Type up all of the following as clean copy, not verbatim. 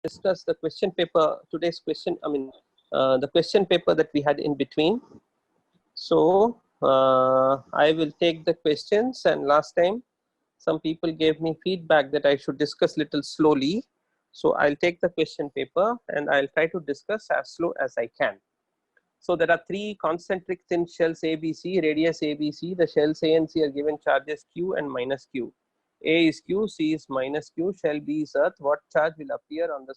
discuss the question paper, today's question, the question paper that we had in between. So I will take the questions, and last time some people gave me feedback that I should discuss little slowly. So I'll take the question paper and I'll try to discuss as slow as I can. So there are three concentric thin shells ABC, radius ABC. The shells A and C are given charges Q and minus Q. A is Q, C is minus Q, shell B is Earth. What charge will appear on the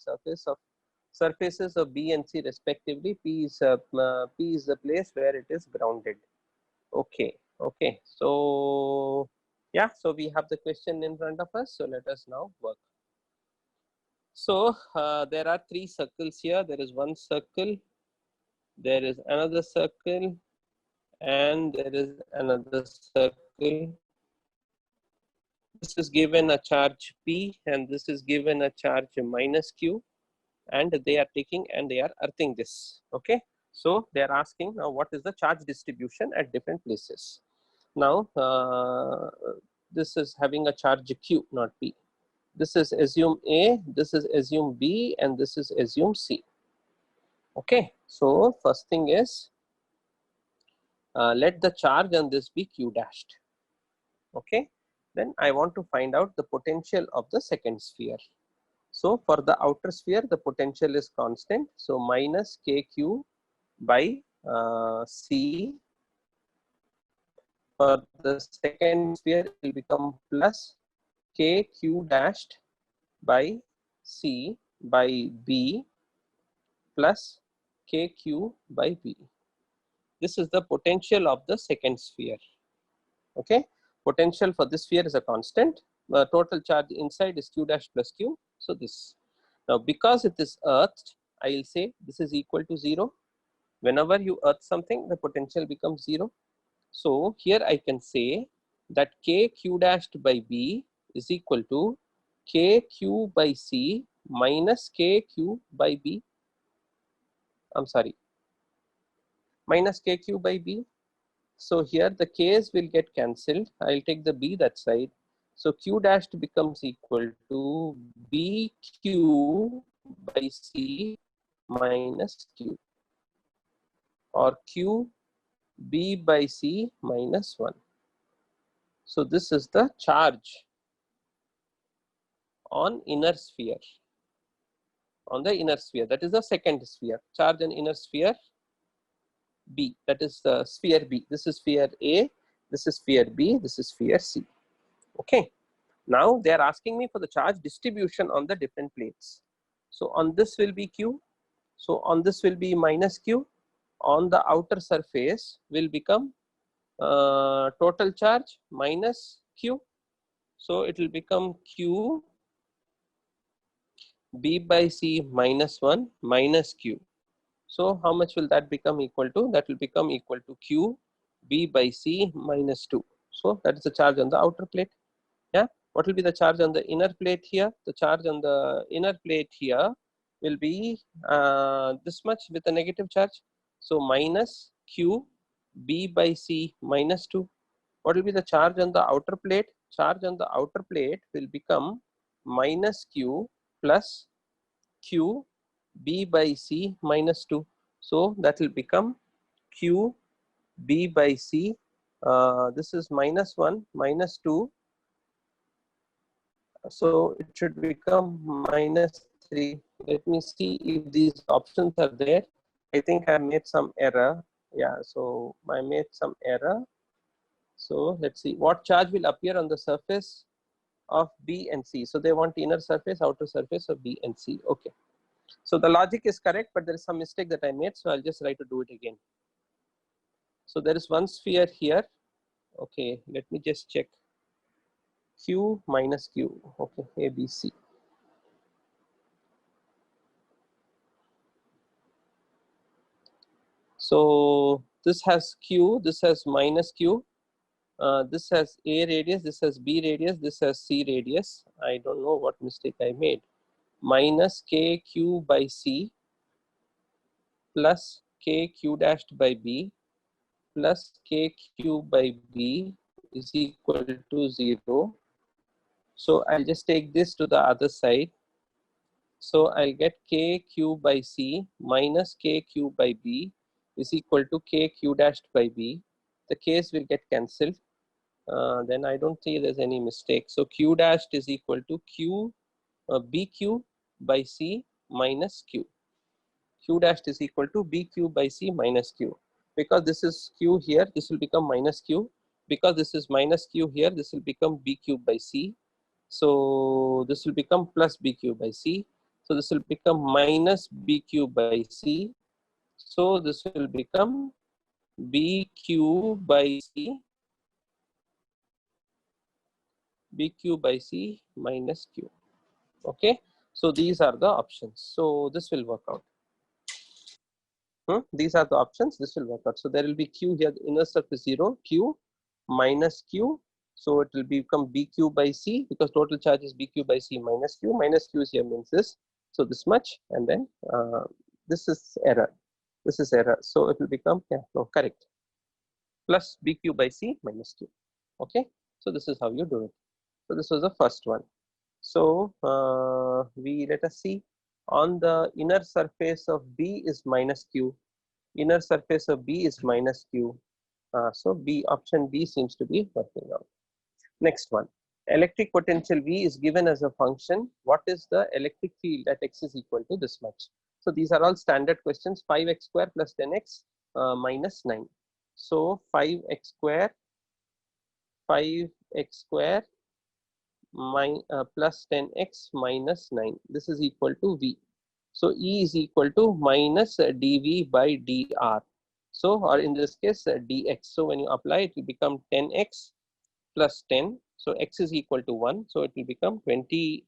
surfaces of B and C respectively? P is the place where it is grounded. Okay. So yeah, so we have the question in front of us. So let us now work. So there are three circles here. There is one circle, there is another circle, and there is another circle. This is given a charge P and this is given a charge minus Q, and they are taking and they are earthing this. Okay, so they are asking now what is the charge distribution at different places. Now this is having a charge Q, not P. This is assume A, this is assume B, and this is assume C. Okay, so first thing is let the charge on this be Q dashed. Okay, then I want to find out the potential of the second sphere. So for the outer sphere, the potential is constant. So minus KQ by C. For the second sphere, it will become plus KQ dashed by C by B plus KQ by B. This is the potential of the second sphere. Okay, potential for this sphere is a constant. Total charge inside is Q dash plus Q. So this. Now because it is earthed, I will say this is equal to 0. Whenever you earth something, the potential becomes 0. So here I can say that KQ dashed by B is equal to KQ by C minus KQ by B. I'm sorry, minus KQ by B. So here the K's will get cancelled. I'll take the B that side. So Q dashed becomes equal to BQ by C minus Q, or Q B by C minus 1. So this is the charge on inner sphere. On the inner sphere, that is the second sphere. Charge on inner sphere B, that is the sphere B. This is sphere A, this is sphere B, this is sphere C. Okay. Now they are asking me for the charge distribution on the different plates. So on this will be Q. So on this will be minus Q. On the outer surface will become total charge minus Q. So it will become Q B by C minus 1 minus Q. So how much will that become equal to? That will become equal to Q B by C minus 2. So that is the charge on the outer plate. Yeah. What will be the charge on the inner plate here? The charge on the inner plate here will be this much with a negative charge. So minus Q B by C minus 2. What will be the charge on the outer plate? Charge on the outer plate will become minus Q plus Q B by C minus 2. So that will become Q B by C. This is minus 1 minus 2. So it should become minus 3. Let me see if these options are there. I think I made some error. Yeah, so I made some error. So let's see what charge will appear on the surface of B and C. So they want inner surface, outer surface of B and C. Okay. So the logic is correct, but there is some mistake that I made. So I'll just try to do it again. So there is one sphere here. Okay, let me just check. Q minus Q. Okay, A, B, C. So this has Q, this has minus Q. This has A radius, this has B radius, this has C radius. I don't know what mistake I made. Minus KQ by C plus KQ dashed by B plus KQ by B is equal to 0. So I'll just take this to the other side. So I'll get KQ by C minus KQ by B is equal to KQ dashed by B. The K's will get cancelled. Then I don't see there's any mistake. So Q dashed is equal to BQ by C minus Q. Q dashed is equal to BQ by C minus Q. Because this is Q here, this will become minus Q. Because this is minus Q here, this will become BQ by C. So this will become plus BQ by C. So this will become minus BQ by C. So this will become BQ by C, BQ by C minus Q. Okay. So these are the options. So this will work out. These are the options. This will work out. So there will be Q here. The inner surface 0, Q minus Q. So it will become BQ by C because total charge is BQ by C minus Q. Minus Q here means this. So this much, and then this is error. This is error. So it will become correct. Plus BQ by C minus Q. Okay. So this is how you do it. So this was the first one. So let us see. On the inner surface of B is minus Q. Inner surface of B is minus Q. So option B seems to be working out. Next one. Electric potential V is given as a function. What is the electric field at X is equal to this much? So these are all standard questions. 5x square plus 10x minus 9. So 5x square plus 10x minus 9. This is equal to V. So E is equal to minus dV by dr. So, or in this case dx. So when you apply it will become 10x plus 10. So x is equal to 1. So it will become 20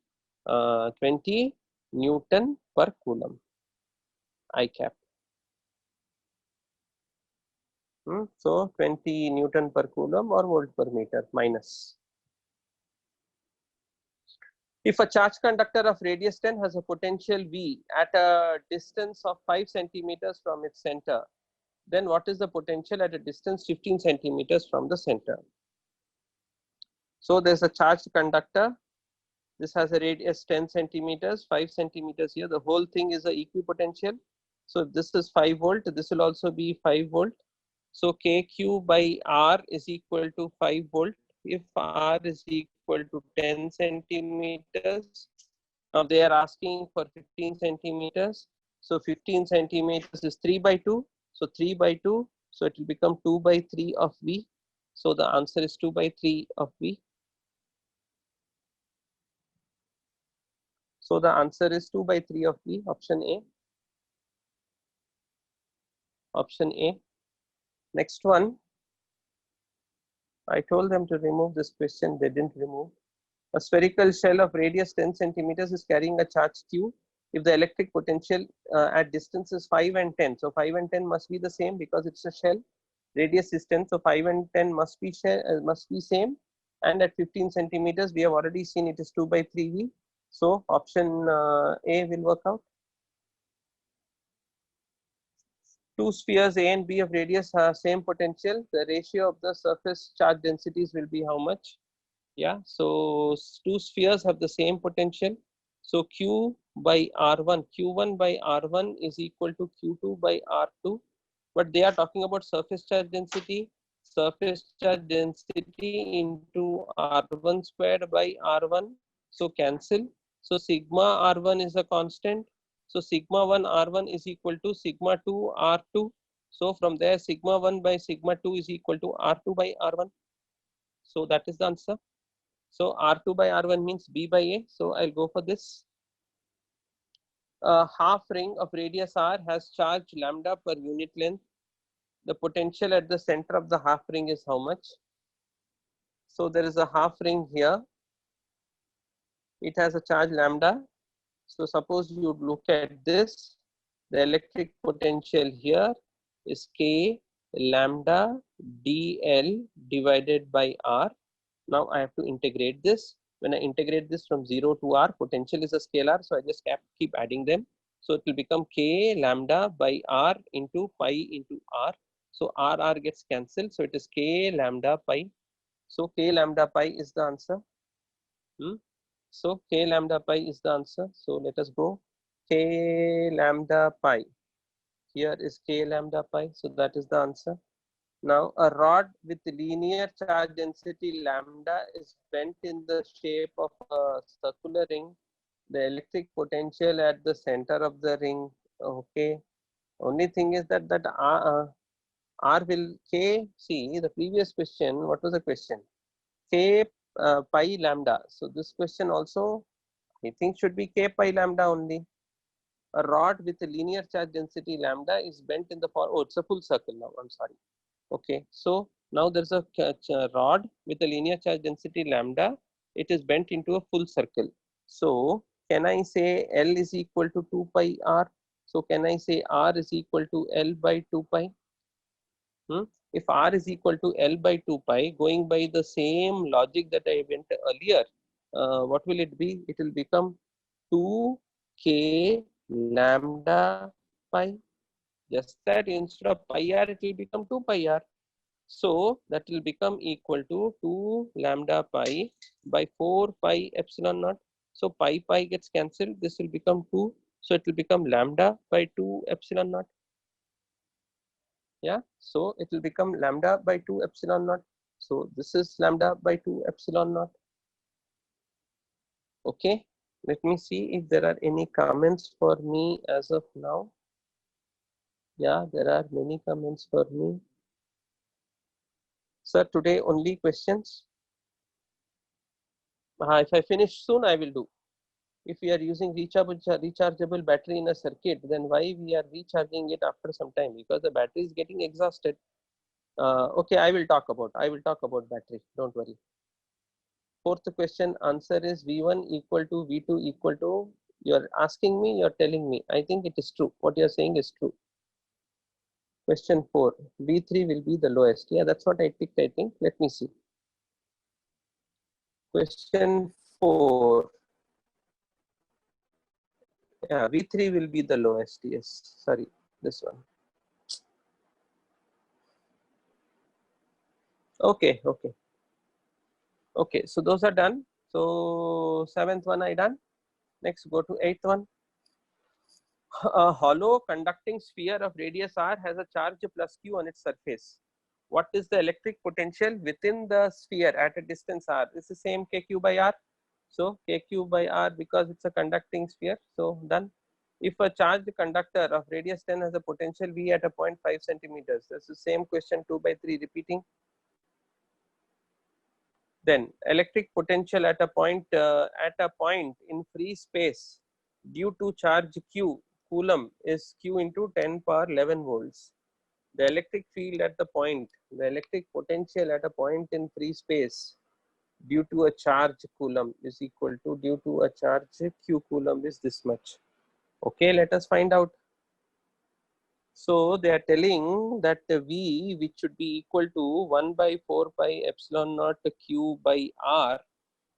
Newton per coulomb. I cap. So 20 Newton per coulomb or volt per meter minus. If a charge conductor of radius 10 has a potential V at a distance of 5 centimeters from its center, then what is the potential at a distance 15 centimeters from the center? So there's a charged conductor. This has a radius 10 centimeters, 5 centimeters here. The whole thing is a equipotential. So if this is 5 volt, this will also be 5 volt. So KQ by R is equal to 5 volt. If R is equal to 10 centimeters, now they are asking for 15 centimeters. So 15 centimeters is 3 by 2. So 3 by 2. So it will become 2 by 3 of V. So the answer is 2 by 3 of V. So the answer is 2 by 3 of V, option A. Option A. Next one. I told them to remove this question, they didn't remove. A spherical shell of radius 10 centimeters is carrying a charge Q. If the electric potential at distances 5 and 10, so 5 and 10 must be the same because it's a shell. Radius is 10, so 5 and 10 must be same. And at 15 centimeters, we have already seen it is 2 by 3V. So option A will work out. Two spheres A and B of radius have same potential. The ratio of the surface charge densities will be how much? Yeah, so two spheres have the same potential. So Q by R1, Q1 by R1 is equal to Q2 by R2. But they are talking about surface charge density. Surface charge density into R1 squared by R1. So cancel. So sigma R1 is a constant. So sigma 1 R1 is equal to sigma 2 R2. So from there sigma 1 by sigma 2 is equal to R2 by R1. So that is the answer. So R2 by R1 means B by A. So I'll go for this. A half ring of radius R has charge lambda per unit length. The potential at the center of the half ring is how much? So there is a half ring here. It has a charge lambda. So suppose you look at this, the electric potential here is K lambda dl divided by R. Now I have to integrate this. When I integrate this from 0 to R, potential is a scalar, so I just keep adding them. So it will become K lambda by R into pi into R. So R gets cancelled, so it is K lambda pi. So K lambda pi is the answer. So k lambda pi is the answer. So let us go. K lambda pi. Here is k lambda pi. So that is the answer. Now a rod with linear charge density lambda is bent in the shape of a circular ring. The electric potential at the center of the ring. Okay. Only thing is that R will K. See the previous question. What was the question? K pi lambda. So this question also I think should be K pi lambda only. A rod with a linear charge density lambda is bent in the form. Oh, it's a full circle now. I'm sorry. Okay, so now there's a rod with a linear charge density lambda. It is bent into a full circle. So can I say L is equal to 2 pi R? So can I say R is equal to L by 2 pi? If R is equal to L by 2 pi, going by the same logic that I went earlier, what will it be? It will become 2k lambda pi. Just that instead of pi r, it will become 2 pi r. So that will become equal to 2 lambda pi by 4 pi epsilon naught. So pi gets cancelled. This will become 2. So it will become lambda by 2 epsilon naught. Yeah. So it will become lambda by 2 epsilon naught. So this is lambda by 2 epsilon naught. Okay. Let me see if there are any comments for me as of now. Yeah, there are many comments for me. Sir, today only questions. If I finish soon, I will do. If we are using rechargeable battery in a circuit, then why we are recharging it after some time? Because the battery is getting exhausted. Okay, I will talk about battery. Don't worry. Fourth question answer is V1 equal to V2 equal to. You're asking me, you're telling me. I think it is true. What you're saying is true. Question 4. V3 will be the lowest. Yeah, that's what I picked, I think. Let me see. Question 4. Yeah, V3 will be the lowest. Yes, sorry, this one. Okay. So those are done. So 7th one I done. Next, go to 8th one. A hollow conducting sphere of radius r has a charge plus q on its surface. What is the electric potential within the sphere at a distance r? This is same kq by r. So kq by r, because it's a conducting sphere. So done. If a charged conductor of radius 10 has a potential v at a 0.5 centimeters, this is the same question 2 by 3 repeating. Then electric potential at a point in free space due to charge q coulomb is q into 10 power 11 volts. The electric field at the electric potential at a point in free space due to a charge coulomb is equal to, due to a charge q coulomb is this much. Okay, let us find out. So they are telling that the V, which should be equal to 1 by 4 pi epsilon naught q by r,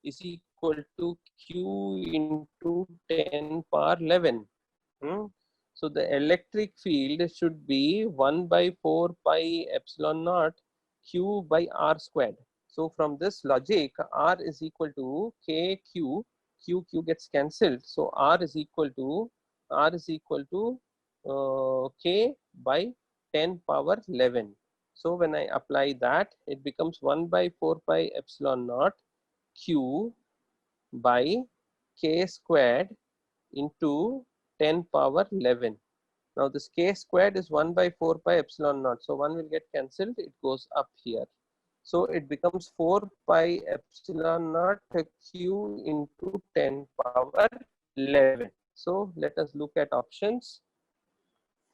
is equal to q into 10 power 11. So the electric field should be 1 by 4 pi epsilon naught q by r squared. So from this logic, r is equal to kq, q gets cancelled. So r is equal to k by 10 power 11. So when I apply that, it becomes 1 by 4 pi epsilon naught q by k squared into 10 power 11. Now this k squared is 1 by 4 pi epsilon naught. So 1 will get cancelled. It goes up here. So it becomes 4 pi epsilon naught q into 10 power 11. So let us look at options.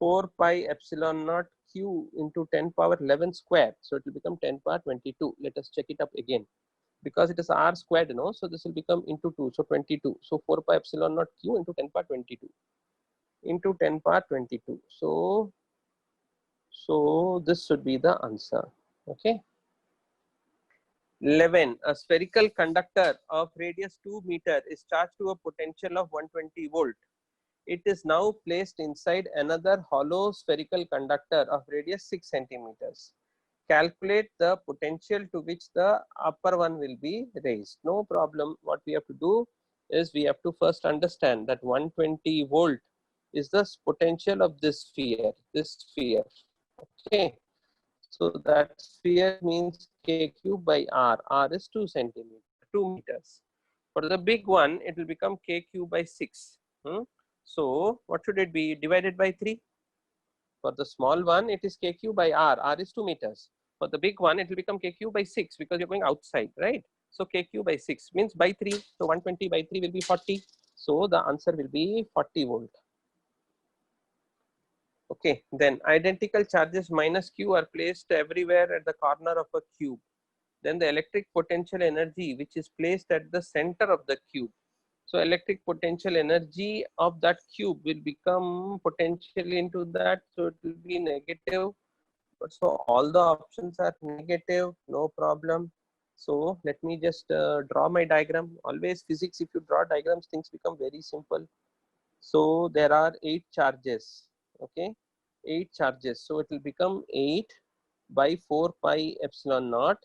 4 pi epsilon naught q into 10 power 11 square. So it will become 10 power 22. Let us check it up again. Because it is r squared, so this will become into 2, so 22. So 4 pi epsilon naught q into 10 power 22 into 10 power 22. So this should be the answer. Okay. 11. A spherical conductor of radius 2 meter is charged to a potential of 120 volt. It is now placed inside another hollow spherical conductor of radius 6 centimeters. Calculate the potential to which the upper one will be raised. No problem. What we have to do, is we have to first understand that 120 volt is the potential of this sphere, okay. So that sphere means K cube by R. R is 2 meters. For the big one, it will become K cube by 6. So what should it be? Divided by 3. For the small one, it is K cube by R. R is 2 meters. For the big one, it will become K cube by 6 because you're going outside, right? So K cube by 6 means by 3. So 120 by 3 will be 40. So the answer will be 40 volt. Okay, then identical charges minus Q are placed everywhere at the corner of a cube. Then the electric potential energy which is placed at the center of the cube. So electric potential energy of that cube will become potential into that, so it will be negative. So all the options are negative, no problem. So let me just draw my diagram. Always physics, if you draw diagrams, things become very simple. So there are 8 charges, okay, 8 charges. So it will become 8 by 4 pi epsilon naught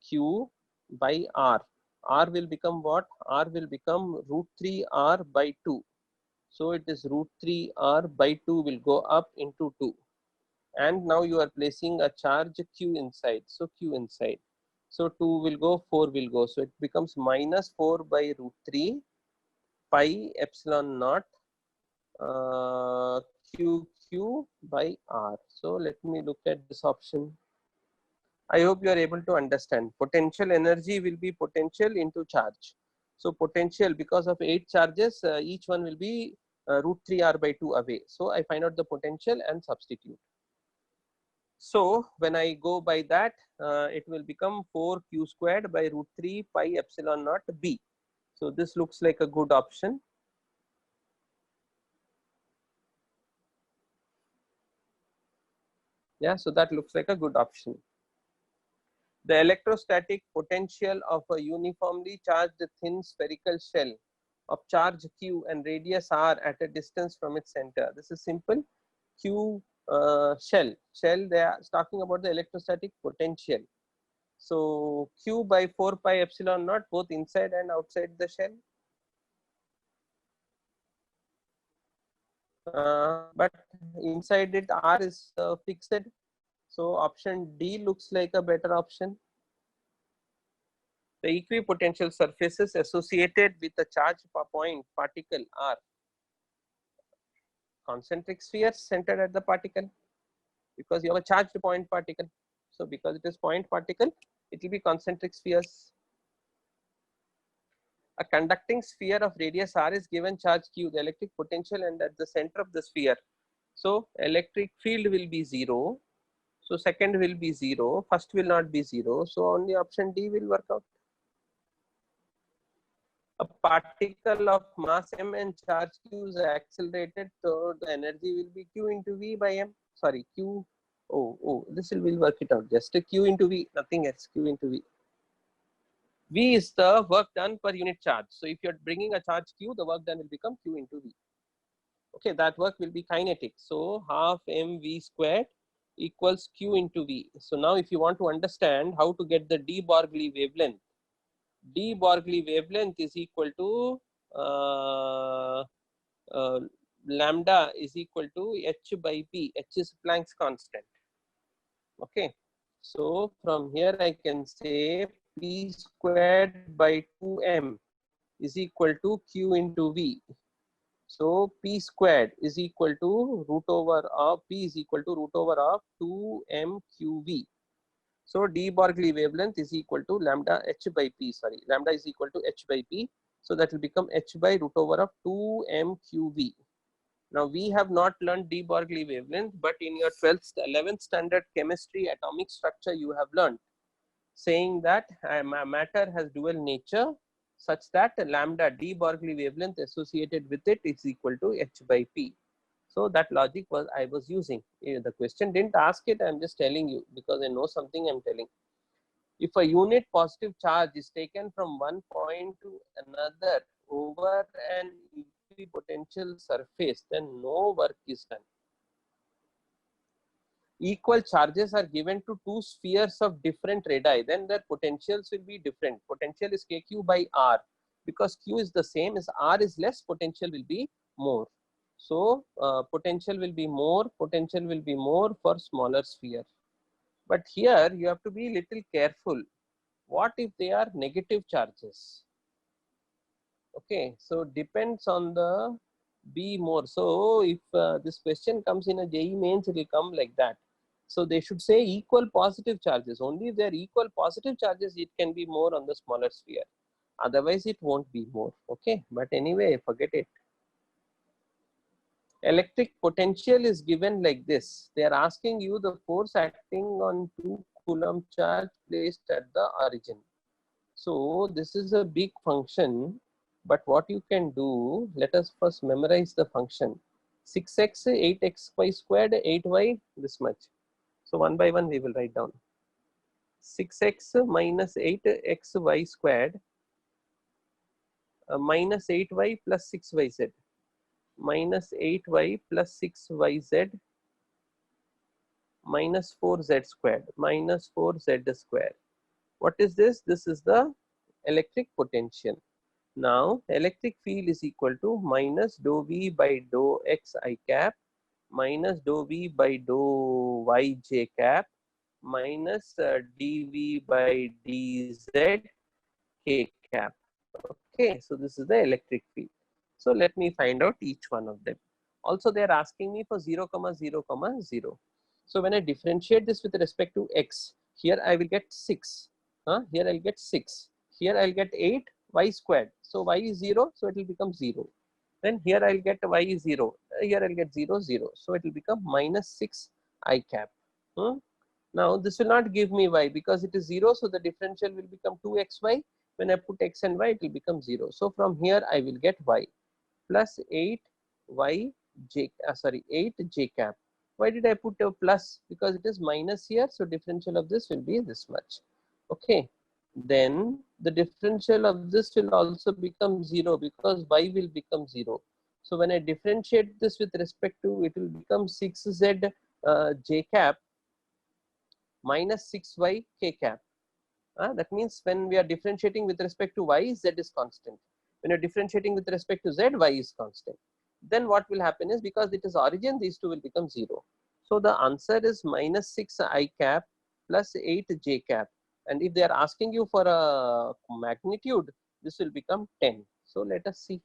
Q by R. R will become what? R will become root 3 R by 2. So it is root 3 R by 2 will go up into 2. And now you are placing a charge Q inside. So Q inside. So 2 will go, 4 will go. So it becomes minus 4 by root 3 pi epsilon naught QQ by R. So let me look at this option. I hope you are able to understand. Potential energy will be potential into charge. So potential, because of 8 charges, each one will be root 3 R by 2 away. So I find out the potential and substitute. So when I go by that, it will become 4Q squared by root 3 pi epsilon naught B. So this looks like a good option. Yeah, so that looks like a good option. The electrostatic potential of a uniformly charged thin spherical shell of charge Q and radius R at a distance from its center. This is simple. Q shell, they are talking about the electrostatic potential. So Q by 4 pi epsilon naught, both inside and outside the shell. But inside it R is fixed. So option D looks like a better option. The equipotential surfaces associated with the charge point particle are concentric spheres centered at the particle, because you have a charged point particle. So because it is point particle, it will be concentric spheres. A conducting sphere of radius R is given charge Q, the electric potential, and at the center of the sphere. So electric field will be 0. So second will be 0. First will not be 0. So only option D will work out. A particle of mass m and charge q is accelerated, so the energy will be q into v by m. Sorry, q. This will work it out. Just a q into v, nothing else. Q into v. V is the work done per unit charge. So if you're bringing a charge q, the work done will become q into v. Okay, that work will be kinetic. So half mv squared equals q into v. So now if you want to understand how to get the de Broglie wavelength, de Broglie wavelength is equal to lambda is equal to h by p. H is Planck's constant. Okay, so from here I can say p squared by 2m is equal to q into v. So p squared is equal to root over of p is equal to root over of 2mqv. So de Broglie wavelength is equal to lambda h by p. Sorry, lambda is equal to h by p. So that will become h by root over of 2mqv. Now we have not learned de Broglie wavelength, but in your 12th, 11th standard chemistry atomic structure you have learned, saying that matter has dual nature such that lambda de Broglie wavelength associated with it is equal to h by p. So that logic was I was using. The question didn't ask it, I'm just telling you because I know something I'm telling. If a unit positive charge is taken from one point to another over an equipotential surface, then no work is done. Equal charges are given to two spheres of different radii, then their potentials will be different. Potential is kq by r. because Q is the same as R is less, potential will be more. So potential will be more for smaller sphere. But here you have to be little careful. What if they are negative charges? Okay, so depends on the B more. So if this question comes in a JEE mains, it will come like that. So they should say equal positive charges. Only if they are equal positive charges, it can be more on the smaller sphere. Otherwise, it won't be more. Okay, but anyway, forget it. Electric potential is given like this. They are asking you the force acting on 2 Coulomb charge placed at the origin. So this is a big function, but what you can do, let us first memorize the function. 6x, 8xy squared, 8y, this much. So one by one we will write down. 6x minus 8xy squared minus 8y plus 6yz minus 8y plus 6yz minus 4z squared minus 4z squared. What is this? This is the electric potential. Now electric field is equal to minus dou v by dou x I cap minus dou v by dou y j cap minus dv by dz k cap. Okay, so this is the electric field. So let me find out each one of them. Also they are asking me for 0, 0, 0. So when I differentiate this with respect to x, here I will get 6. Here I'll get 6. Here I'll get 8 y squared. So y is 0, so it will become 0. Then here I'll get y is 0. Here I'll get 0, 0. So it will become minus 6 I cap. Now this will not give me y because it is 0. So the differential will become 2xy. When I put x and y, it will become 0. So from here I will get y plus 8 j cap. Why did I put a plus? Because it is minus here. So differential of this will be this much. Okay. Then the differential of this will also become 0 because y will become 0. So when I differentiate this with respect to, it will become 6z j cap minus 6y k cap. That means when we are differentiating with respect to y, z is constant. When you're differentiating with respect to z, y is constant. Then what will happen is, because it is origin, these two will become 0. So the answer is minus 6 I cap plus 8 j cap. And if they are asking you for a magnitude, this will become 10. So let us see.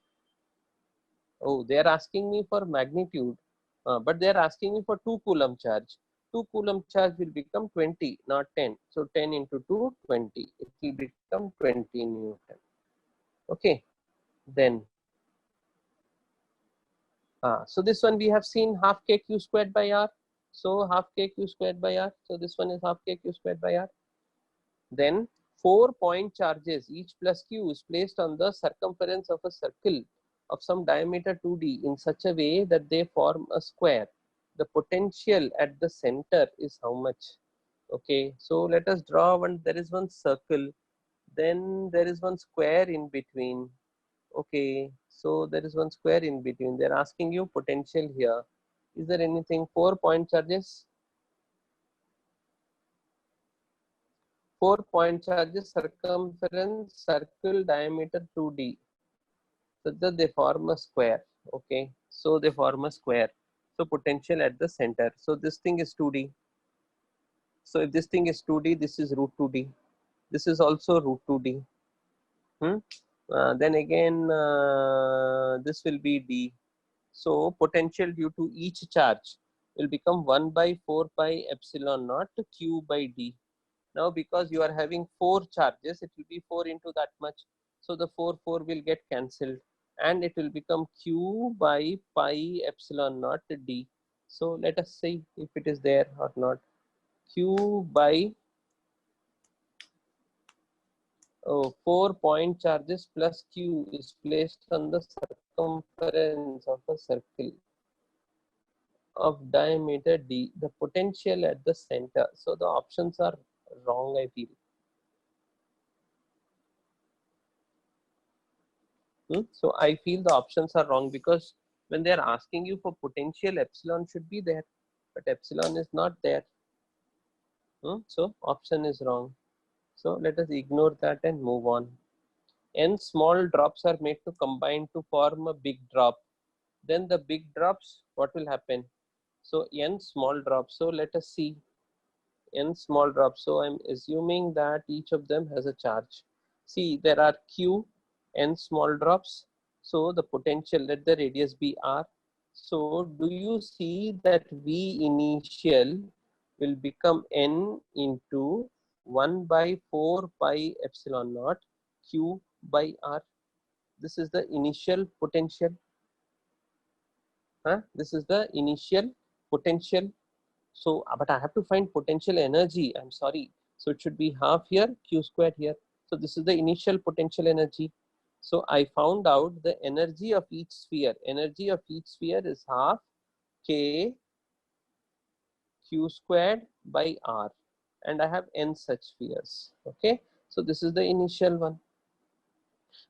Oh, they are asking me for magnitude, but they are asking me for 2 Coulomb charge. 2 Coulomb charge will become 20, not 10. So 10 into 2, 20. It will become 20 Newton. Okay. Then, so this one we have seen half kq squared by r. So half kq squared by r. So this one is half kq squared by r. Then 4 point charges, each plus q, is placed on the circumference of a circle of some diameter 2d in such a way that they form a square. The potential at the center is how much? Okay, so let us draw one. There is one circle, then there is one square in between. Okay, so there is one square in between. They're asking you potential here. Is there anything? 4 point charges? 4 point charges, circumference, circle, diameter 2d. So that they form a square. Okay, so they form a square. So potential at the center. So this thing is 2d. So if this thing is 2d, this is root 2d. This is also root 2d. Then again, this will be d. So potential due to each charge will become 1 by 4 pi epsilon naught q by d. Now because you are having 4 charges, it will be 4 into that much. So the 4 will get cancelled and it will become q by pi epsilon naught d. So let us see if it is there or not. Q by 4 point charges plus q is placed on the circumference of a circle of diameter d. The potential at the center. So the options are wrong, I feel. So I feel the options are wrong because when they are asking you for potential, epsilon should be there, but epsilon is not there. So option is wrong. So let us ignore that and move on. n small drops are made to combine to form a big drop, then the big drops, what will happen? So n small drops. So let us see n small drops. So I'm assuming that each of them has a charge. See, there are q n small drops. So the potential, let the radius be r. So do you see that V initial will become n into 1 by 4 pi epsilon naught q by r. This is the initial potential. This is the initial potential. So, but I have to find potential energy. I'm sorry. So it should be half here, q squared here. So this is the initial potential energy. So I found out the energy of each sphere. Energy of each sphere is half k q squared by r. And I have n such spheres. Okay. So this is the initial one.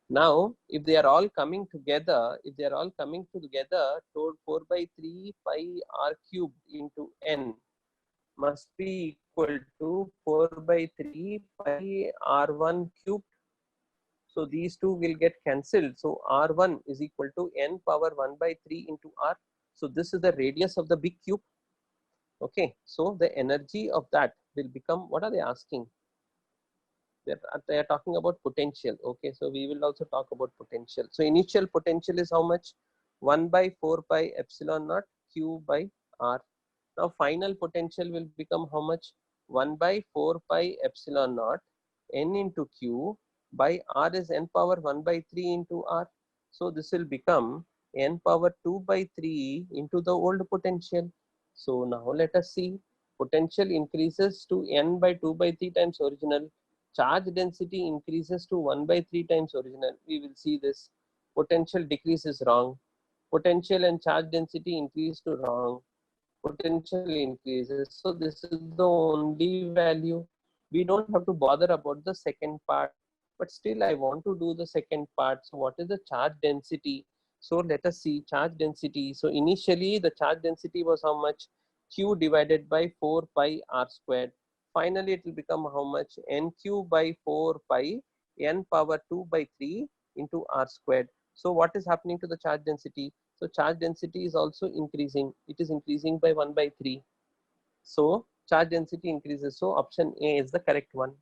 Now, if they are all coming together, to 4 by 3 pi r cubed into n must be equal to 4 by 3 pi r1 cubed. So these two will get cancelled. So r1 is equal to n power 1 by 3 into r. So this is the radius of the big cube. Okay, so the energy of that will become, what are they asking? They are talking about potential. Okay, so we will also talk about potential. So initial potential is how much? 1 by 4 pi epsilon naught q by r. Now final potential will become how much? 1 by 4 pi epsilon naught n into q by r is n power 1 by 3 into r. So this will become n power 2 by 3 into the old potential. So now let us see. Potential increases to n by 2 by 3 times original. Charge density increases to 1 by 3 times original. We will see this. Potential decreases wrong. Potential and charge density increase to wrong. Potential increases. So this is the only value. We don't have to bother about the second part, but still I want to do the second part. So what is the charge density? So let us see charge density. So initially the charge density was how much? Q divided by 4 pi r squared. Finally it will become how much? Nq by 4 pi n power 2 by 3 into r squared. So what is happening to the charge density? So charge density is also increasing. It is increasing by 1 by 3. So charge density increases. So option A is the correct one.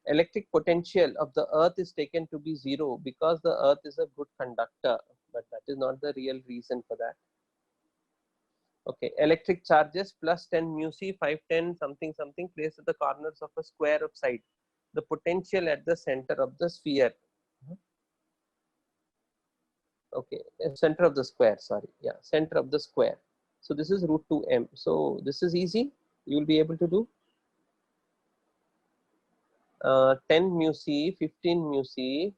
Electric potential of the earth is taken to be 0 because the earth is a good conductor, but that is not the real reason for that. Okay, electric charges plus 10 mu c 510 something something placed at the corners of a square of side. The potential at the center of the sphere. Okay, center of the square, sorry. Yeah, center of the square. So this is root 2m. So this is easy. You will be able to do 10 mu c, 15 mu c,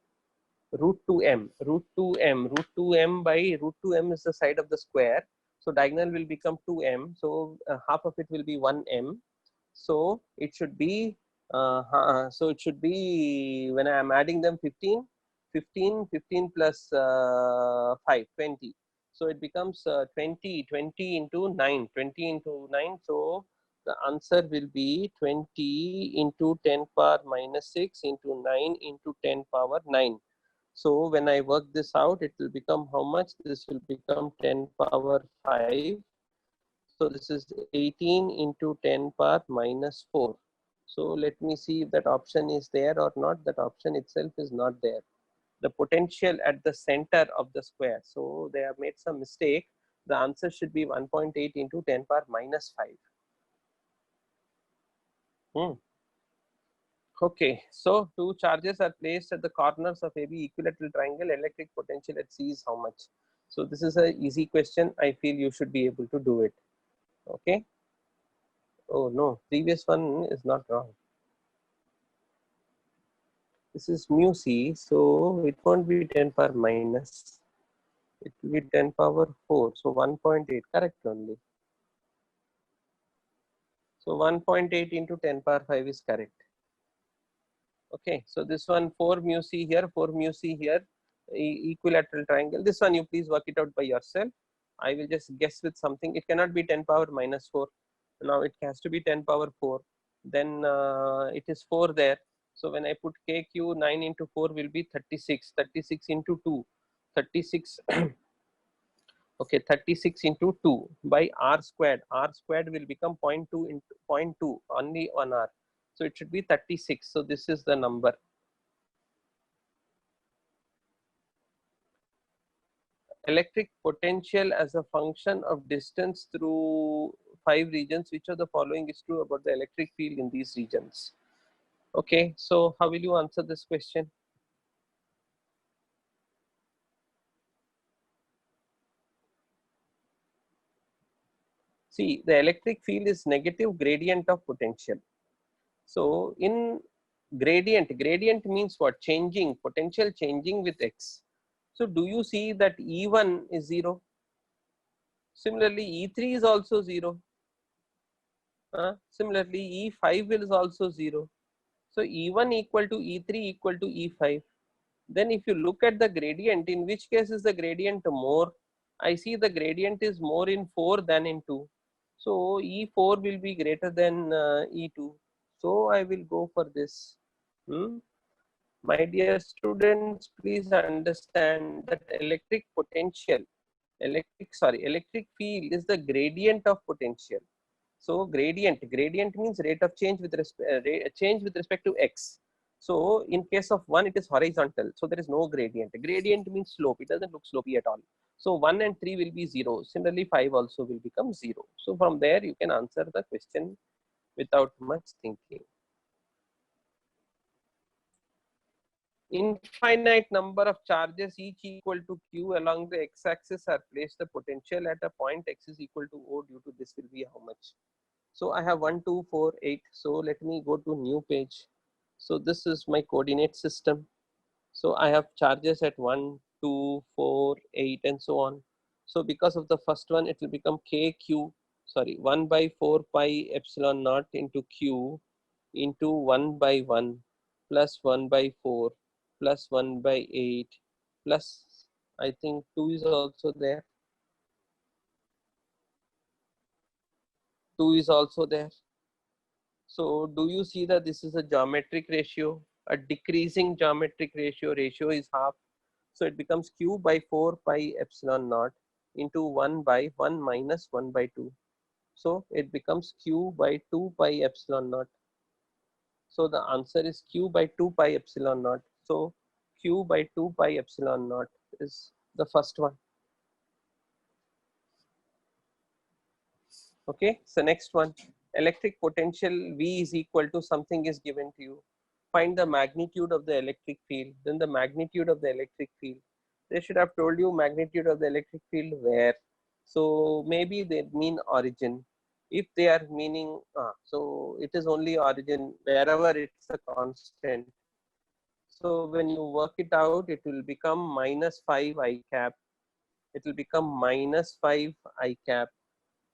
root 2m, root 2m, root 2m by root 2m is the side of the square. So diagonal will become 2m. So half of it will be 1m. So it should be, when I am adding them 15 plus 5, 20. So it becomes 20 into 9, 20 into 9. So the answer will be 20 into 10 power minus 6 into 9 into 10 power 9. So when I work this out, it will become how much? This will become 10 power 5. So this is 18 into 10 power minus 4. So let me see if that option is there or not. That option itself is not there. The potential at the center of the square. So they have made some mistake. The answer should be 1.8 into 10 power minus 5. Okay, so two charges are placed at the corners of AB equilateral triangle. Electric potential at C is how much? So this is an easy question. I feel you should be able to do it. Okay. Oh no, previous one is not wrong. This is mu c, so it won't be 10 power minus. It will be 10 power 4. So 1.8, correct only. So 1.8 into 10 power 5 is correct. Okay, so this one 4 mu c here, 4 mu c here, equilateral triangle. This one you please work it out by yourself. I will just guess with something. It cannot be 10 power minus 4. Now it has to be 10 power 4. Then it is 4 there. So when I put KQ, 9 into 4 will be 36. 36 into 2. 36. Okay, 36 into 2 by R squared. R squared will become 0.2 into 0.2, only 1 R. So it should be 36. So this is the number. Electric potential as a function of distance through 5 regions. Which of the following is true about the electric field in these regions? Okay, so how will you answer this question? See, the electric field is negative gradient of potential. So in gradient means what? Changing, potential changing with x. So do you see that E1 is 0? Similarly, E3 is also 0. Similarly, E5 is also 0. So E1 equal to E3 equal to E5. Then if you look at the gradient, in which case is the gradient more? I see the gradient is more in 4 than in 2. So E4 will be greater than E2. So I will go for this. My dear students, please understand that electric field is the gradient of potential. So gradient means rate of change with respect to x. So in case of 1, it is horizontal. So there is no gradient. Gradient means slope. It doesn't look slopey at all. So 1 and 3 will be 0. Similarly, 5 also will become 0. So from there, you can answer the question without much thinking. Infinite number of charges, each equal to q, along the x-axis are placed. The potential at a point x is equal to O due to this will be how much? So I have 1, 2, 4, 8. So let me go to new page. So this is my coordinate system. So I have charges at 1, 2, 4, 8 and so on. So because of the first one, it will become one by 4 pi epsilon naught into q into 1 by 1 plus 1 by 4 plus 1 by 8 plus, I think 2 is also there. 2 is also there. So do you see that this is a geometric ratio, a decreasing geometric ratio? Ratio is half. So it becomes q by 4 pi epsilon naught into 1 by 1 minus 1 by 2. So it becomes q by 2 pi epsilon naught. So the answer is q by 2 pi epsilon naught. So q by 2 pi epsilon naught is the first one. Okay, so next one, electric potential V is equal to something is given to you. Find the magnitude of the electric field. Then the magnitude of the electric field. They should have told you magnitude of the electric field where. So maybe they mean origin. If they are meaning, so it is only origin wherever it's a constant. So when you work it out, it will become minus 5 I cap. It will become minus 5 I cap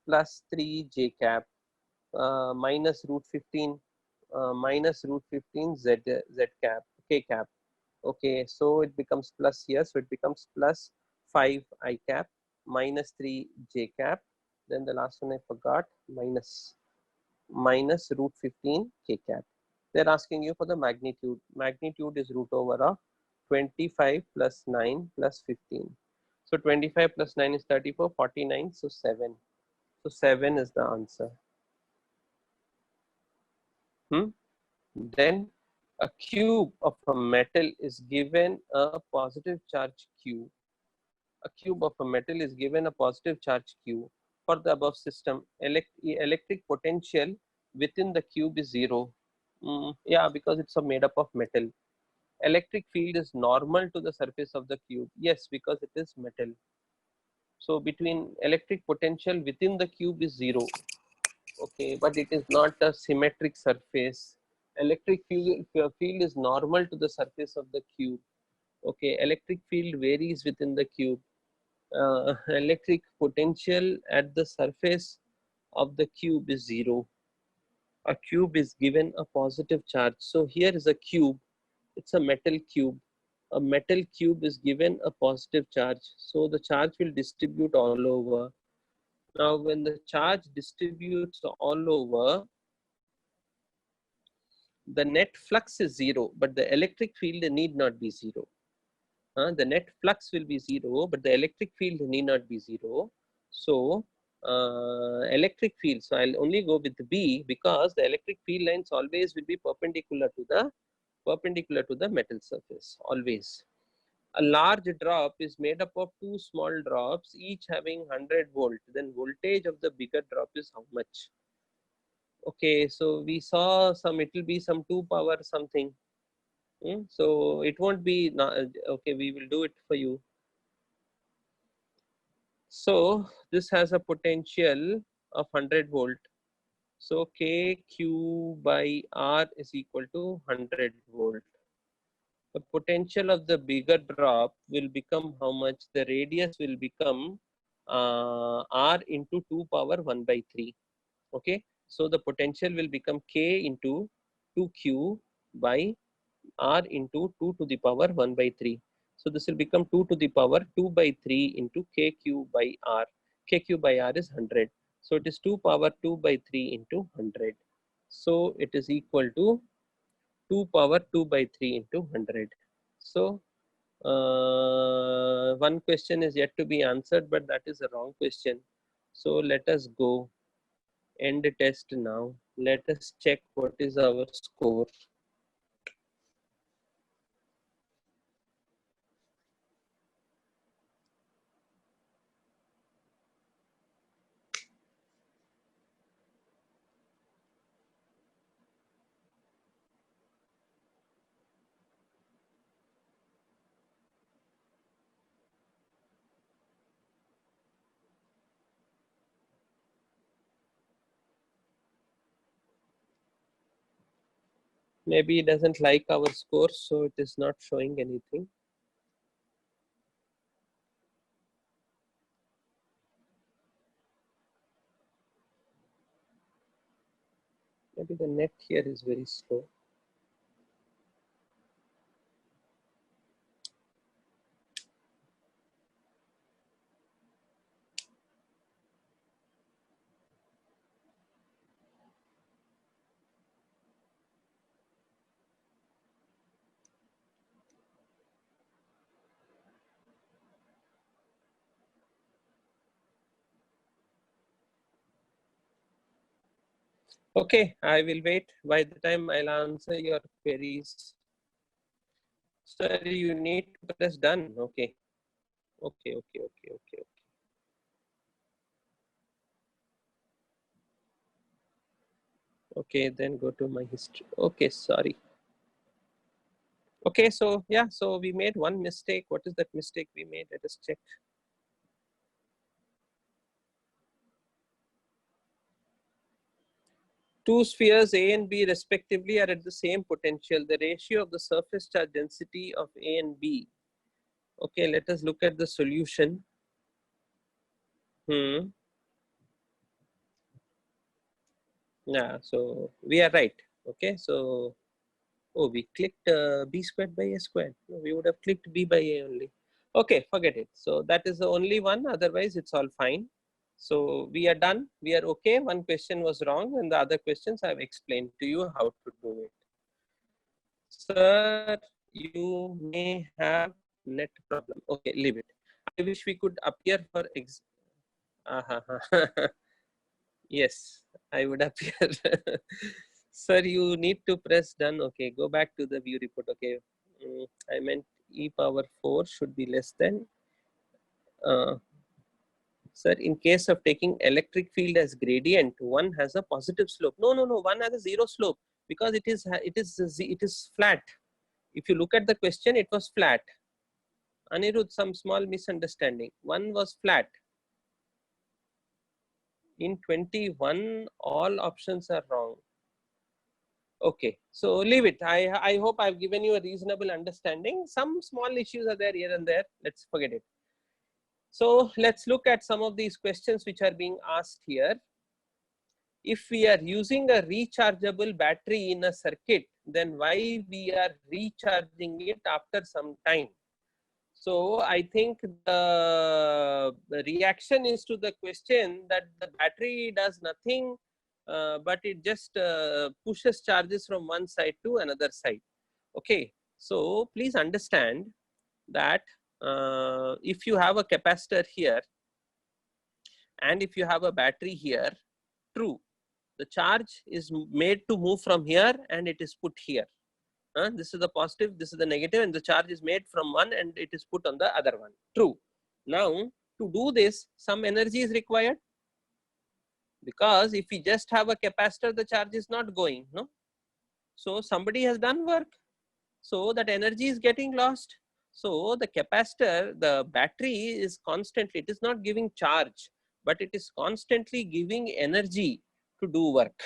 plus 3 j cap minus root 15 minus root 15 z cap k cap. Okay, so it becomes plus here. So it becomes plus 5 I cap minus 3 j cap. Then the last one I forgot, minus root 15 k cap. They're asking you for the magnitude. Magnitude is root over of 25 plus 9 plus 15. So 25 plus 9 is 34, 49. So 7. So 7 is the answer. Then a cube of a metal is given a positive charge q. A cube of a metal is given a positive charge q. For the above system, electric potential within the cube is 0. Yeah, because it's made up of metal. Electric field is normal to the surface of the cube. Yes, because it is metal. So between electric potential within the cube is 0. Okay, but it is not a symmetric surface. Electric field is normal to the surface of the cube. Okay, electric field varies within the cube. Electric potential at the surface of the cube is 0. A cube is given a positive charge. So here is a cube. It's a metal cube. A metal cube is given a positive charge. So the charge will distribute all over. Now when the charge distributes all over, the net flux is 0, but the electric field need not be 0. The net flux will be 0, but the electric field need not be 0. So electric field, so I'll only go with B, because the electric field lines always will be perpendicular to the metal surface, always. A large drop is made up of two small drops, each having 100 volt. Then voltage of the bigger drop is how much? Okay, so we saw some, it will be some 2 power something. So it won't be, okay, we will do it for you. So this has a potential of 100 volt. So KQ by R is equal to 100 volt. The potential of the bigger drop will become how much? The radius will become R into 2 power 1 by 3. Okay, so the potential will become K into 2Q by R into 2 to the power 1 by 3. So this will become 2 to the power 2 by 3 into KQ by R. KQ by R is 100. So it is 2 power 2 by 3 into 100. So it is equal to 2 power 2 by 3 into 100. So one question is yet to be answered, but that is a wrong question. So let us go end test now. Let us check what is our score. Maybe it doesn't like our score, so it is not showing anything. Maybe the net here is very slow. Okay, I will wait. By the time I'll answer your queries. Sir, you need to press done. Okay. Okay. Okay, then go to my history. Okay, sorry. Okay, so yeah, so we made one mistake. What is that mistake we made? Let us check. Two spheres A and B respectively are at the same potential. The ratio of the surface charge density of A and B. Okay, let us look at the solution. Yeah, so we are right. Okay, so we clicked B squared by A squared. No, we would have clicked B by A only. Okay, forget it. So that is the only one. Otherwise, it's all fine. So we are done. We are okay. One question was wrong, and the other questions I've explained to you how to do it. Sir, you may have net problem. Okay, leave it. I wish we could appear for yes, I would appear. Sir, you need to press done. Okay, go back to the view report. Okay, I meant e power 4 should be less than. Sir, in case of taking electric field as gradient, one has a positive slope. No, one has a zero slope because it is flat. If you look at the question, it was flat. Anirudh, some small misunderstanding. One was flat. In 21, all options are wrong. Okay, so leave it. I hope I've given you a reasonable understanding. Some small issues are there here and there. Let's forget it. So let's look at some of these questions which are being asked here. If we are using a rechargeable battery in a circuit, then why we are recharging it after some time? So I think the reaction is to the question that the battery does nothing but it just pushes charges from one side to another side. Okay, so please understand that if you have a capacitor here and if you have a battery here, true, the charge is made to move from here and it is put here. This is the positive, this is the negative, and the charge is made from one and it is put on the other one. True. Now, to do this, some energy is required, because if we just have a capacitor, the charge is not going, no? So somebody has done work, so that energy is getting lost. So the capacitor, the battery is constantly, it is not giving charge, but it is constantly giving energy to do work.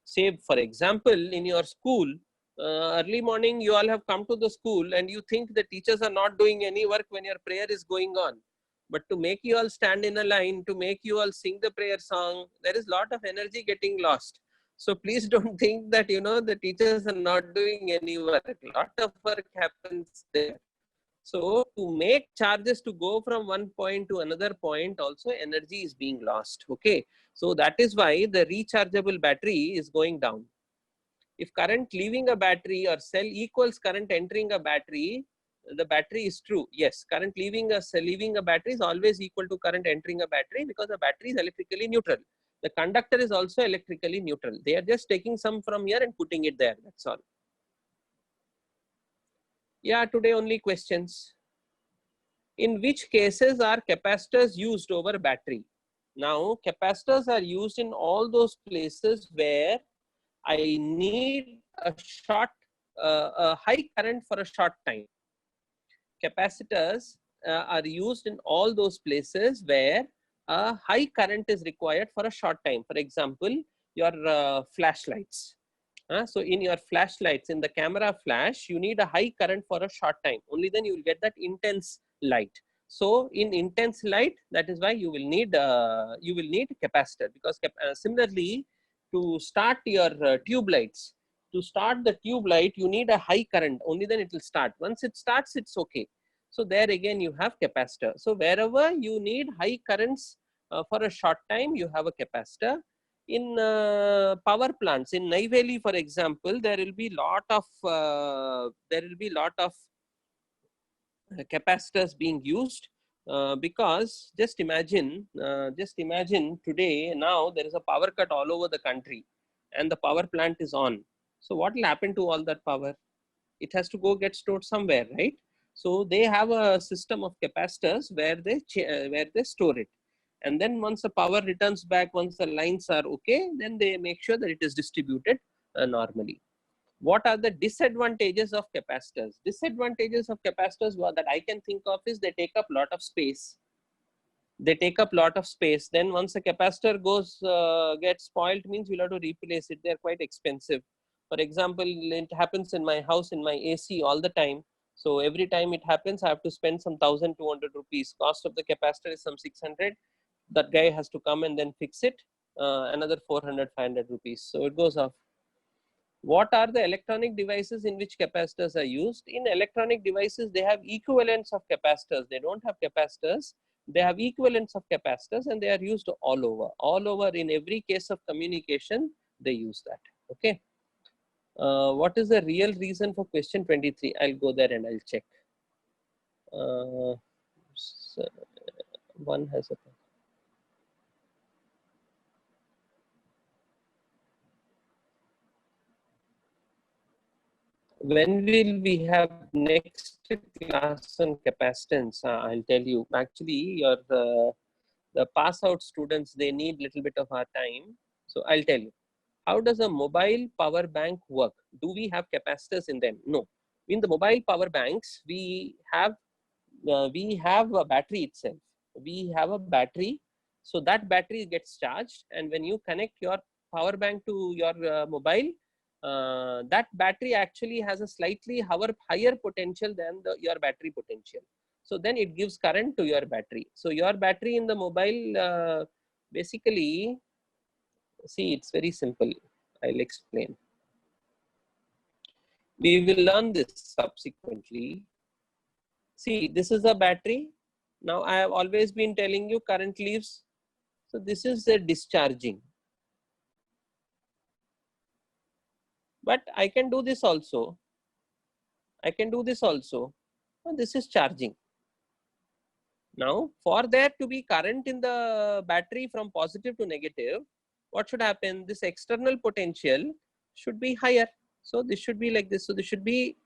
Say, for example, in your school, early morning, you all have come to the school and you think the teachers are not doing any work when your prayer is going on. But to make you all stand in a line, to make you all sing the prayer song, there is a lot of energy getting lost. So please don't think that, you know, the teachers are not doing any work. A lot of work happens there. So to make charges to go from one point to another point, also energy is being lost. Okay. So that is why the rechargeable battery is going down. If current leaving a battery or cell equals current entering a battery, the battery is true. Yes, current leaving a cell, leaving a battery is always equal to current entering a battery, because the battery is electrically neutral. The conductor is also electrically neutral. They are just taking some from here and putting it there. That's all. Yeah, today only questions. In which cases are capacitors used over battery? Now, capacitors are used in all those places where I need a high current for a short time. Capacitors are used in all those places where a high current is required for a short time. For example, your flashlights. So in your flashlights, in the camera flash, you need a high current for a short time. Only then you will get that intense light. So in intense light, that is why you will need capacitor, because similarly, to start your tube lights, to start the tube light, you need a high current. Only then it will start. Once it starts, it's okay. So there again, you have capacitor. So wherever you need high currents for a short time, you have a capacitor. In power plants, in Neyveli, for example, there will be lot of capacitors being used, because just imagine today, now there is a power cut all over the country and the power plant is on. So what will happen to all that power? It has to go get stored somewhere, right? So they have a system of capacitors where they store it, and then once the power returns back, once the lines are okay, then they make sure that it is distributed normally. What are the disadvantages of capacitors? Disadvantages of capacitors that I can think of is they take up a lot of space. Then once a capacitor gets spoiled, means you'll have to replace it. They're quite expensive. For example, it happens in my house, in my AC all the time. So every time it happens, I have to spend some 1,200 rupees. Cost of the capacitor is some 600. That guy has to come and then fix it. Another 400, 500 rupees. So it goes off. What are the electronic devices in which capacitors are used? In electronic devices, they have equivalents of capacitors. They don't have capacitors. They have equivalents of capacitors, and they are used all over. All over, in every case of communication, they use that. Okay. What is the real reason for question 23? I'll go there and I'll check. So one has a... When will we have next class on capacitance? I'll tell you. Actually, the pass out students, they need little bit of our time. So I'll tell you. How does a mobile power bank work? Do we have capacitors in them? No. In the mobile power banks, we have a battery itself. We have a battery. So that battery gets charged, and when you connect your power bank to your mobile, that battery actually has a slightly higher potential than your battery potential. So then it gives current to your battery. So your battery in the mobile, basically, see, it's very simple. I'll explain. We will learn this subsequently. See, this is a battery. Now I have always been telling you current leaves. So this is the discharging. But I can do this also. I can do this also. This is charging. Now, for there to be current in the battery from positive to negative, what should happen? This external potential should be higher. So this should be like this. So this should be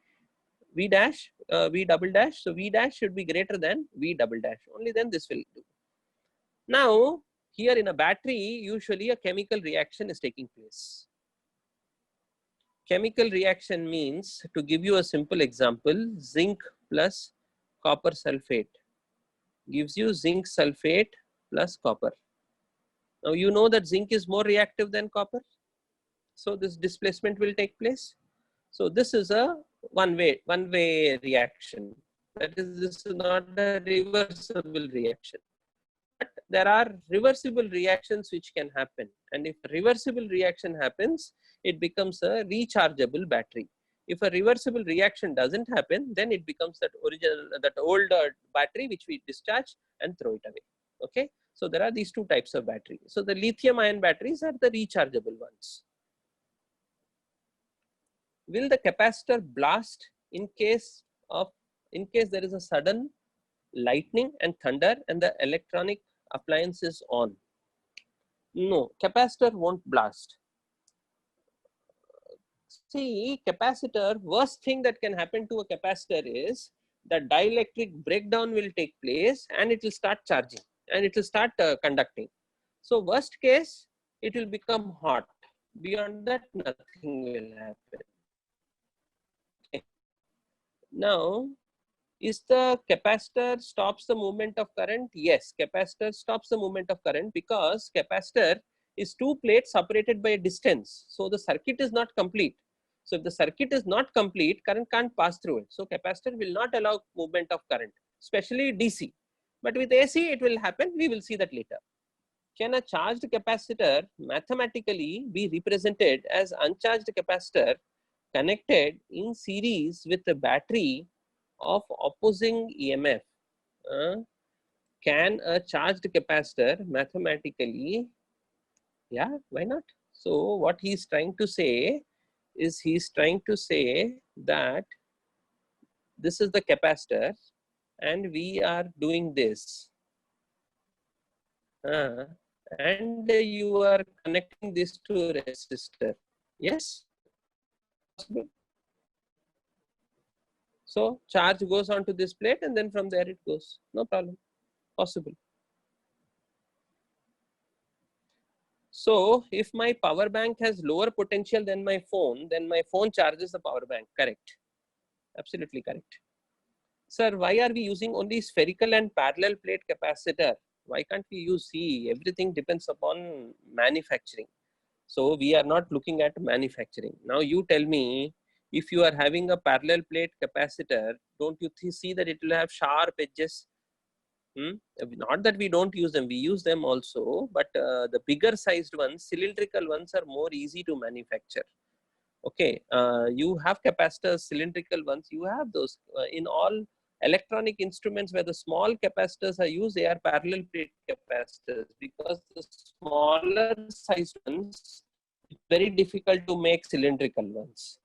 V dash, V double dash. So V dash should be greater than V double dash. Only then this will do. Now, here in a battery, usually a chemical reaction is taking place. Chemical reaction means, to give you a simple example, zinc plus copper sulfate gives you zinc sulfate plus copper. Now you know that zinc is more reactive than copper. So this displacement will take place. So this is a one-way reaction. That is, this is not a reversible reaction. But there are reversible reactions which can happen. And if a reversible reaction happens, it becomes a rechargeable battery. If a reversible reaction doesn't happen, then it becomes that old battery which we discharge and throw it away. Okay. So there are these two types of battery. So the lithium ion batteries are the rechargeable ones. Will the capacitor blast in case there is a sudden lightning and thunder and the electronic appliance is on? No, capacitor won't blast. See, capacitor, worst thing that can happen to a capacitor is that dielectric breakdown will take place and it will start charging and it will start conducting. So worst case, it will become hot. Beyond that, nothing will happen. Okay. Now, is the capacitor stops the movement of current? Yes, capacitor stops the movement of current because capacitor is two plates separated by a distance. So the circuit is not complete. So if the circuit is not complete, current can't pass through it. So capacitor will not allow movement of current, especially DC. But with AC, it will happen. We will see that later. Can a charged capacitor mathematically be represented as uncharged capacitor connected in series with a battery of opposing EMF? Can a charged capacitor mathematically? Yeah, why not? So what he's trying to say is that this is the capacitor and we are doing this. And you are connecting this to a resistor. Yes? Possible. So charge goes onto this plate and then from there it goes. No problem. Possible. So if my power bank has lower potential than my phone, then my phone charges the power bank. Correct. Absolutely correct. Sir, why are we using only spherical and parallel plate capacitor? Why can't we use C? Everything depends upon manufacturing. So we are not looking at manufacturing. Now you tell me, if you are having a parallel plate capacitor, don't you see that it will have sharp edges? Not that we don't use them, we use them also, but the bigger sized ones, cylindrical ones, are more easy to manufacture. Okay, you have capacitors, cylindrical ones, you have those in all electronic instruments where the small capacitors are used, they are parallel plate capacitors, because the smaller sized ones, it's very difficult to make cylindrical ones.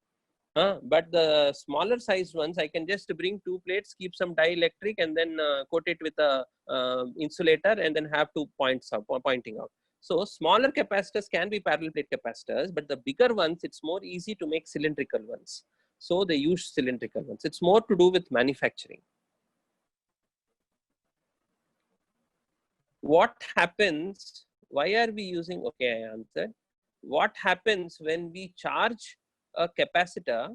But the smaller sized ones, I can just bring two plates, keep some dielectric and then coat it with a insulator and then have two points up, pointing out. So smaller capacitors can be parallel plate capacitors, but the bigger ones, it's more easy to make cylindrical ones. So they use cylindrical ones. It's more to do with manufacturing. What happens? Why are we using? Okay, I answered. What happens when we charge a capacitor,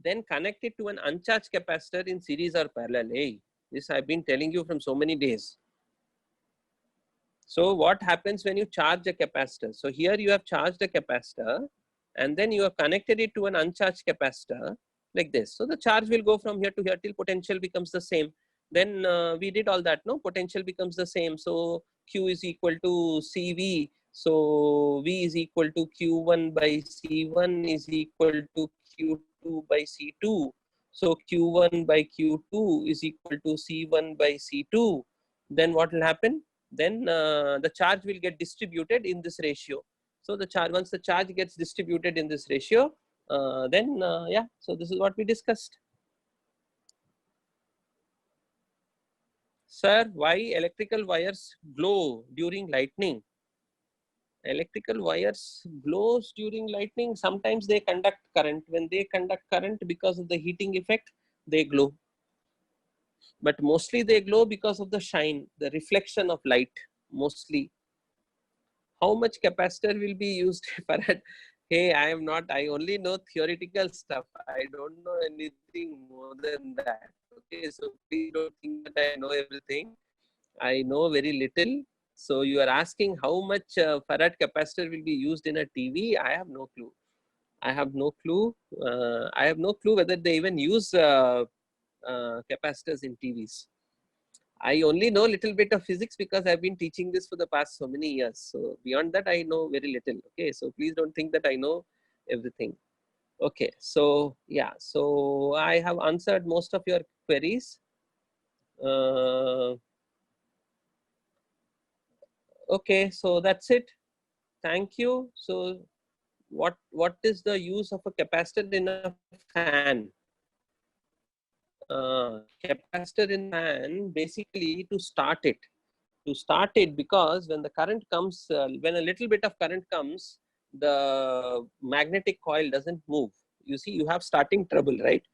then connect it to an uncharged capacitor in series or parallel? Hey, this I've been telling you from so many days. So what happens when you charge a capacitor? So here you have charged a capacitor and then you have connected it to an uncharged capacitor like this. So the charge will go from here to here till potential becomes the same. Then we did all that, no? Potential becomes the same. So Q is equal to CV. So V is equal to Q1 by C1 is equal to Q2 by C2. So Q1 by Q2 is equal to C1 by C2. Then what will happen? Then the charge will get distributed in this ratio. So the charge, once the charge gets distributed in this ratio, Then yeah, so this is what we discussed. Sir, why electrical wires glow during lightning? Electrical wires glows during lightning. Sometimes they conduct current. When they conduct current, because of the heating effect, they glow. But mostly they glow because of the shine, the reflection of light, mostly. How much capacitor will be used for it? Hey, I only know theoretical stuff. I don't know anything more than that. Okay, so please don't think that I know everything. I know very little. So you are asking how much farad capacitor will be used in a TV? I have no clue. I have no clue. I have no clue whether they even use capacitors in TVs. I only know a little bit of physics because I've been teaching this for the past so many years. So beyond that, I know very little. Okay, so please don't think that I know everything. Okay, so yeah, so I have answered most of your queries. Okay, so that's it. Thank you. So what is the use of a capacitor in a fan? Capacitor in fan basically to start it. To start it, because when the current comes, when a little bit of current comes, the magnetic coil doesn't move. You see, you have starting trouble, right?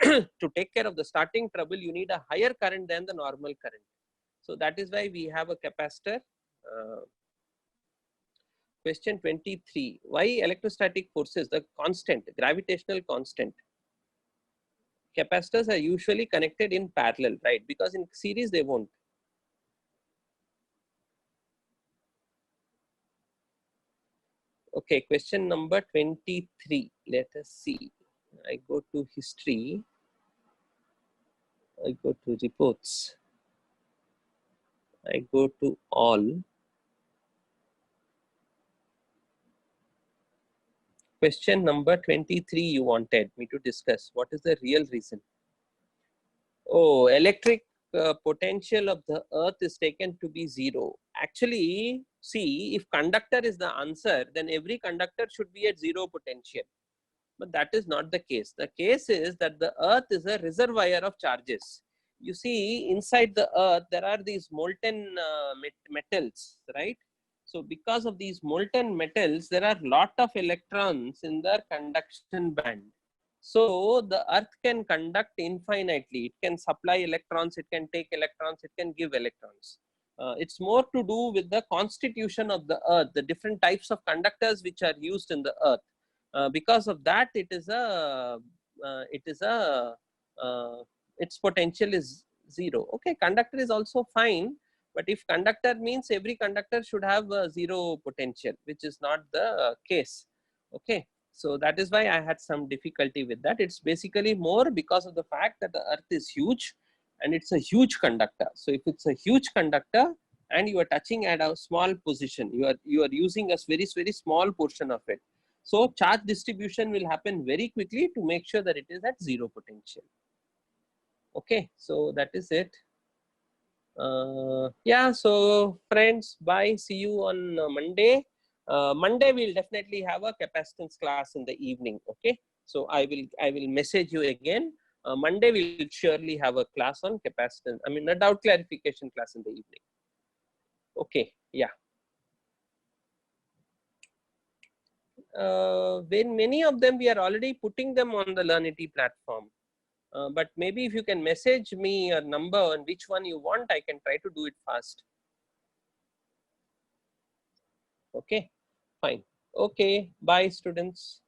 To take care of the starting trouble, you need a higher current than the normal current. So that is why we have a capacitor. Question 23. Why electrostatic forces, the constant, gravitational constant? Capacitors are usually connected in parallel, right? Because in series they won't. Okay, question number 23. Let us see. I go to history. I go to reports. I go to all. Question number 23 you wanted me to discuss. What is the real reason? Oh, electric potential of the earth is taken to be zero. Actually, see, if conductor is the answer, then every conductor should be at zero potential. But that is not the case. The case is that the earth is a reservoir of charges. You see, inside the earth, there are these molten metals, right? So because of these molten metals, there are lot of electrons in the conduction band. So the earth can conduct infinitely. It can supply electrons, it can take electrons, it can give electrons. It's more to do with the constitution of the earth, the different types of conductors which are used in the earth. Because of that, its potential is zero. Okay, conductor is also fine, but if conductor means every conductor should have a zero potential, which is not the case. Okay, so that is why I had some difficulty with that. It's basically more because of the fact that the earth is huge and it's a huge conductor. So if it's a huge conductor and you are touching at a small position, you are using a very small portion of it. So charge distribution will happen very quickly to make sure that it is at zero potential. Okay, so that is it. Yeah, so friends, bye. See you on Monday. Monday we'll definitely have a capacitance class in the evening. Okay, so I will message you again. Monday we'll surely have a class on capacitance. I mean a doubt clarification class in the evening. Okay, yeah. When many of them we are already putting them on the Learnity platform. But maybe if you can message me a number and which one you want, I can try to do it fast. Okay, fine. Okay, bye students.